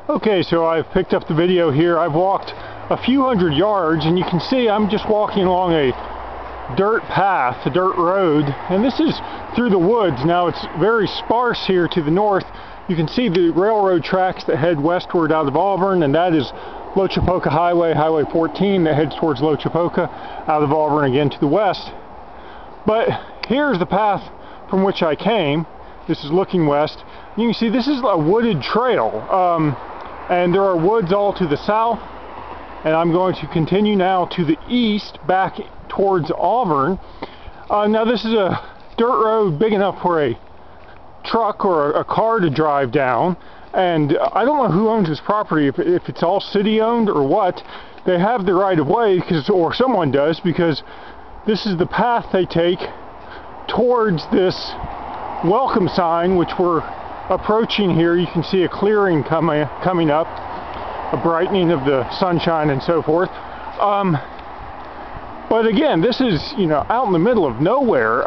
Okay, so I've picked up the video here. I've walked a few hundred yards, and you can see I'm just walking along a dirt path, a dirt road, and this is through the woods. Now it's very sparse here to the north. You can see the railroad tracks that head westward out of Auburn, and that is Lochapoka Highway, Highway 14, that heads towards Lochapoka out of Auburn again to the west. But here's the path from which I came. This is looking west. You can see this is a wooded trail, and there are woods all to the south, and I'm going to continue now to the east back towards Auburn. Now this is a dirt road big enough for a truck or a car to drive down, and I don't know who owns this property, if it's all city owned or what. They have the right of way, or someone does, because this is the path they take towards this welcome sign, which we're approaching here. You can see a clearing coming up, a brightening of the sunshine and so forth. But again, this is, you know, out in the middle of nowhere,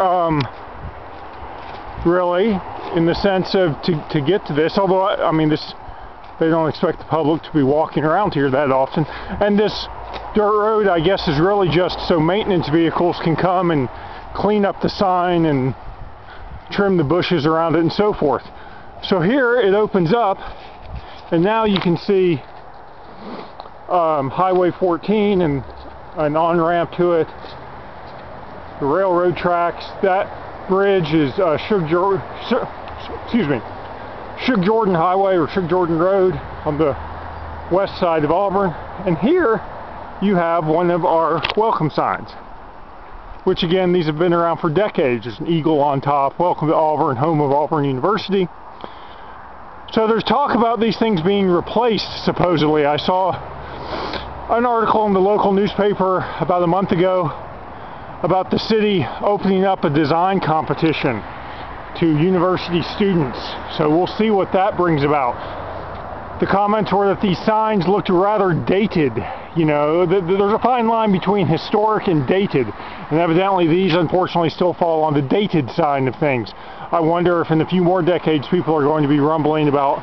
really, in the sense of to get to this. Although I mean, they don't expect the public to be walking around here that often. And this dirt road, I guess, is really just so maintenance vehicles can come and clean up the sign and trim the bushes around it and so forth. So here it opens up, and now you can see Highway 14 and an on-ramp to it, the railroad tracks. That bridge is Shug Jordan Highway, or Shug Jordan Road, on the west side of Auburn. And here you have one of our welcome signs, which again, these have been around for decades. There's an eagle on top. Welcome to Auburn, home of Auburn University. So there's talk about these things being replaced, supposedly. I saw an article in the local newspaper about a month ago about the city opening up a design competition to university students. So we'll see what that brings about. The comments were that these signs looked rather dated. You know, there's a fine line between historic and dated, and evidently these unfortunately still fall on the dated side of things. I wonder if in a few more decades people are going to be rumbling about,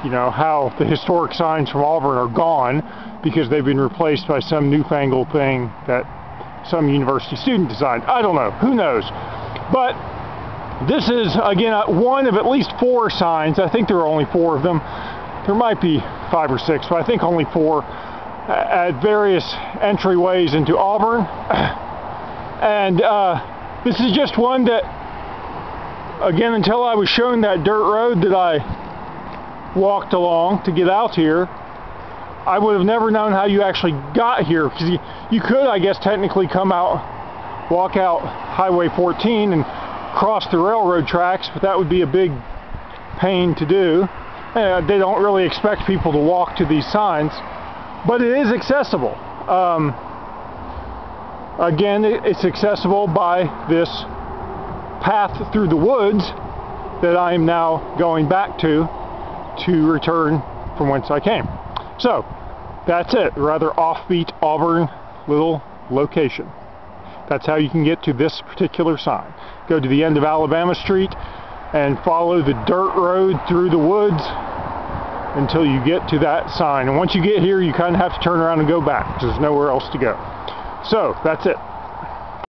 you know, how the historic signs from Auburn are gone because they've been replaced by some newfangled thing that some university student designed. I don't know, who knows. But this is, again, one of at least 4 signs. I think there are only 4 of them. There might be 5 or 6, but I think only 4 at various entryways into Auburn. And this is just one that, again, until I was shown that dirt road that I walked along to get out here, I would have never known how you actually got here, because you could, I guess, technically come out, walk out Highway 14 and cross the railroad tracks, but that would be a big pain to do. They don't really expect people to walk to these signs, but it is accessible. Again, it's accessible by this path through the woods that I am now going back to return from whence I came. So that's it. Rather offbeat Auburn little location. That's how you can get to this particular sign. Go to the end of Alabama Street and follow the dirt road through the woods until you get to that sign. And once you get here, you kind of have to turn around and go back because there's nowhere else to go. So that's it.